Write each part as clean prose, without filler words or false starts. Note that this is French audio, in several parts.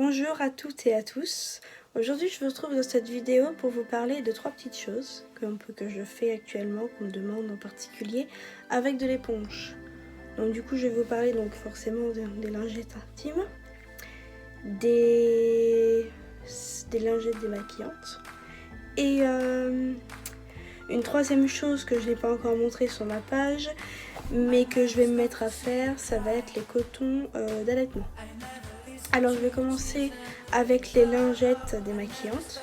Bonjour à toutes et à tous. Aujourd'hui je vous retrouve dans cette vidéo pour vous parler de trois petites choses que je fais actuellement, qu'on me demande en particulier, avec de l'éponge. Donc du coup je vais vous parler donc forcément des lingettes intimes, des lingettes démaquillantes et une troisième chose que je n'ai pas encore montré sur ma page mais que je vais me mettre à faire, ça va être les cotons d'allaitement. Alors je vais commencer avec les lingettes démaquillantes.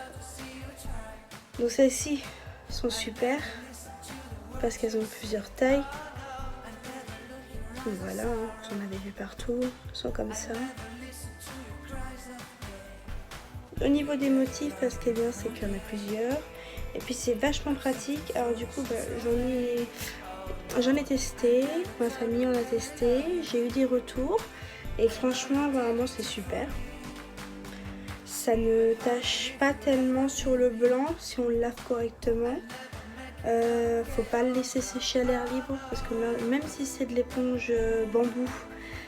Donc celles-ci sont super parce qu'elles ont plusieurs tailles. Donc voilà, vous en avez vu partout, elles sont comme ça. Au niveau des motifs, ce qui est bien, c'est qu'il y en a plusieurs. Et puis c'est vachement pratique. Alors du coup, j'en ai testé, ma famille en a testé, j'ai eu des retours. Et franchement, vraiment, c'est super. Ça ne tache pas tellement sur le blanc si on le lave correctement. Faut pas le laisser sécher à l'air libre parce que même si c'est de l'éponge bambou,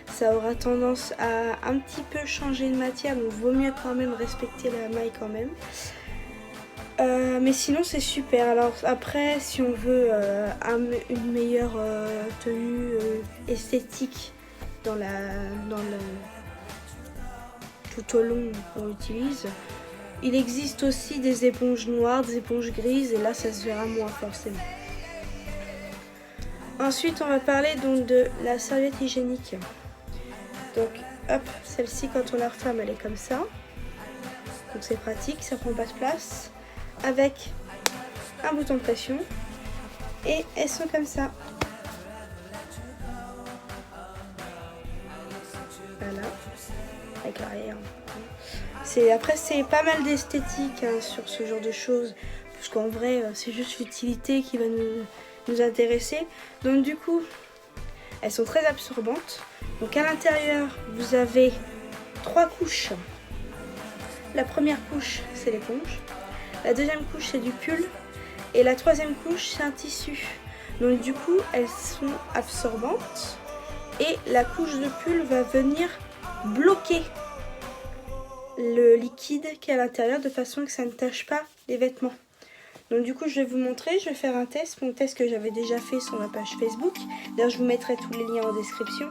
ça aura tendance à un petit peu changer de matière, donc vaut mieux quand même respecter la maille quand même. Mais sinon c'est super. Alors après, si on veut une meilleure tenue esthétique tout au long on utilise, il existe aussi des éponges noires, des éponges grises, et là ça se verra moins forcément. Ensuite on va parler donc de la serviette hygiénique. Donc hop, celle-ci quand on la referme elle est comme ça, donc c'est pratique, ça prend pas de place, avec un bouton de pression, et elles sont comme ça. Voilà, avec l'arrière. Après c'est pas mal d'esthétique sur ce genre de choses, parce qu'en vrai c'est juste l'utilité qui va nous intéresser. Donc du coup elles sont très absorbantes. Donc à l'intérieur vous avez 3 couches. La première couche c'est l'éponge, la deuxième couche c'est du pull, et la troisième couche c'est un tissu. Donc du coup elles sont absorbantes, et la couche de pull va venir bloquer le liquide qui est à l'intérieur de façon que ça ne tache pas les vêtements. Donc du coup je vais vous montrer, je vais faire un test, mon test que j'avais déjà fait sur ma page Facebook. D'ailleurs je vous mettrai tous les liens en description.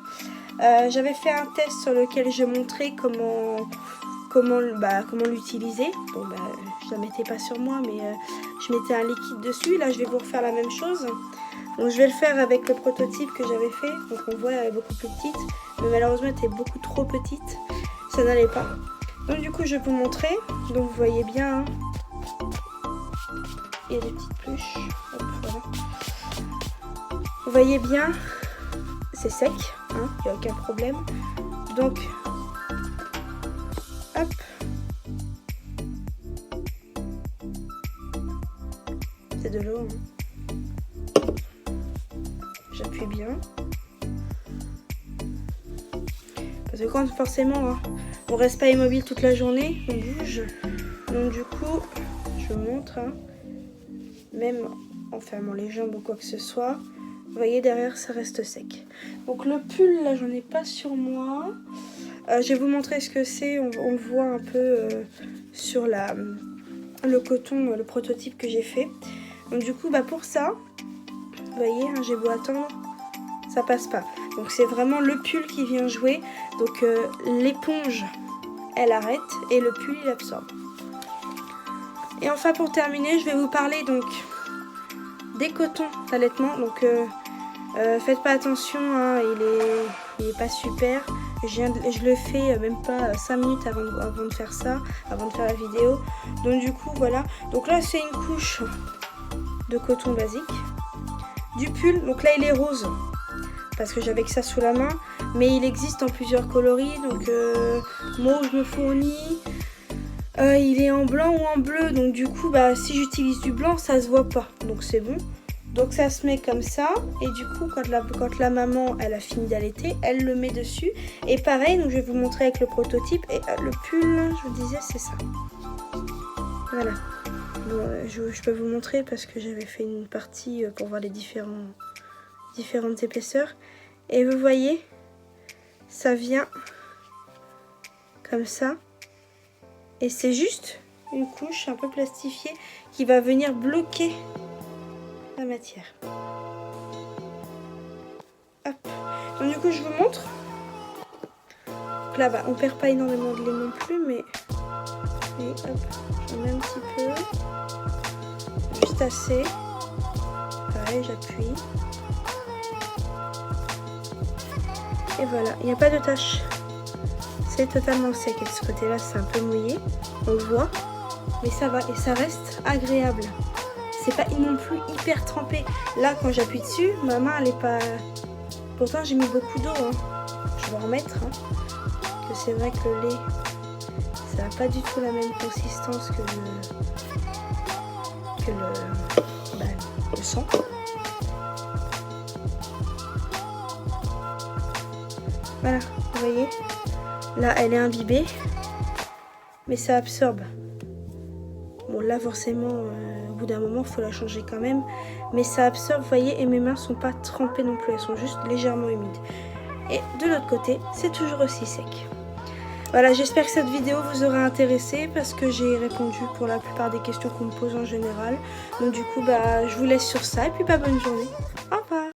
J'avais fait un test sur lequel je montrais comment l'utiliser. Bon je la mettais pas sur moi, mais je mettais un liquide dessus. Là je vais vous refaire la même chose. Donc je vais le faire avec le prototype que j'avais fait. Donc on voit elle est beaucoup plus petite, mais malheureusement elle était beaucoup trop petite, ça n'allait pas. Donc du coup je vais vous montrer. Donc vous voyez bien, hein, il y a des petites pluches. Hop, voilà. Vous voyez bien, c'est sec, hein, il n'y a aucun problème. Donc hop, c'est de l'eau, hein. J'appuie bien. Parce que quand forcément hein, on reste pas immobile toute la journée, on bouge. Donc du coup, je vous montre, hein, même en fermant les jambes ou quoi que ce soit, vous voyez derrière ça reste sec. Donc le pull là j'en ai pas sur moi. Je vais vous montrer ce que c'est, on le voit un peu sur le coton, le prototype que j'ai fait. Donc du coup pour ça, vous voyez, hein, j'ai beau attendre, ça passe pas. Donc c'est vraiment le pull qui vient jouer. Donc l'éponge elle arrête et le pull il absorbe. Et enfin pour terminer je vais vous parler donc des cotons d'allaitement. Donc faites pas attention, hein, il est pas super. Je le fais même pas 5 minutes avant de faire ça, avant de faire la vidéo. Donc du coup voilà. Donc là c'est une couche de coton basique. Du pull, donc là il est rose parce que j'avais que ça sous la main, mais il existe en plusieurs coloris. Donc moi où je me fournis, il est en blanc ou en bleu. Donc du coup si j'utilise du blanc ça se voit pas, donc c'est bon. Donc ça se met comme ça, et du coup quand la maman elle a fini d'allaiter, elle le met dessus. Et pareil, donc je vais vous montrer avec le prototype. Et le pull, je vous disais, c'est ça. Voilà. Bon, je peux vous montrer parce que j'avais fait une partie pour voir les différentes épaisseurs. Et vous voyez, ça vient comme ça. Et c'est juste une couche un peu plastifiée qui va venir bloquer la matière. Hop. Donc du coup je vous montre. Donc là on perd pas énormément de lait non plus, mais hop, j'en mets un petit peu. Juste assez. Pareil, j'appuie. Et voilà, il n'y a pas de tache. C'est totalement sec. Et de ce côté-là, c'est un peu mouillé. On le voit. Mais ça va et ça reste agréable. C'est pas non plus hyper trempé. Là, quand j'appuie dessus, ma main, elle est pas... Pourtant, j'ai mis beaucoup d'eau. Hein. Je vais en remettre. Hein. Que c'est vrai que le lait, ça n'a pas du tout la même consistance que le sang. Voilà, vous voyez. Là, elle est imbibée. Mais ça absorbe. Bon, là, forcément, au bout d'un moment, il faut la changer quand même. Mais ça absorbe, vous voyez, et mes mains ne sont pas trempées non plus. Elles sont juste légèrement humides. Et de l'autre côté, c'est toujours aussi sec. Voilà, j'espère que cette vidéo vous aura intéressé parce que j'ai répondu pour la plupart des questions qu'on me pose en général. Donc du coup, je vous laisse sur ça et puis bonne journée. Au revoir.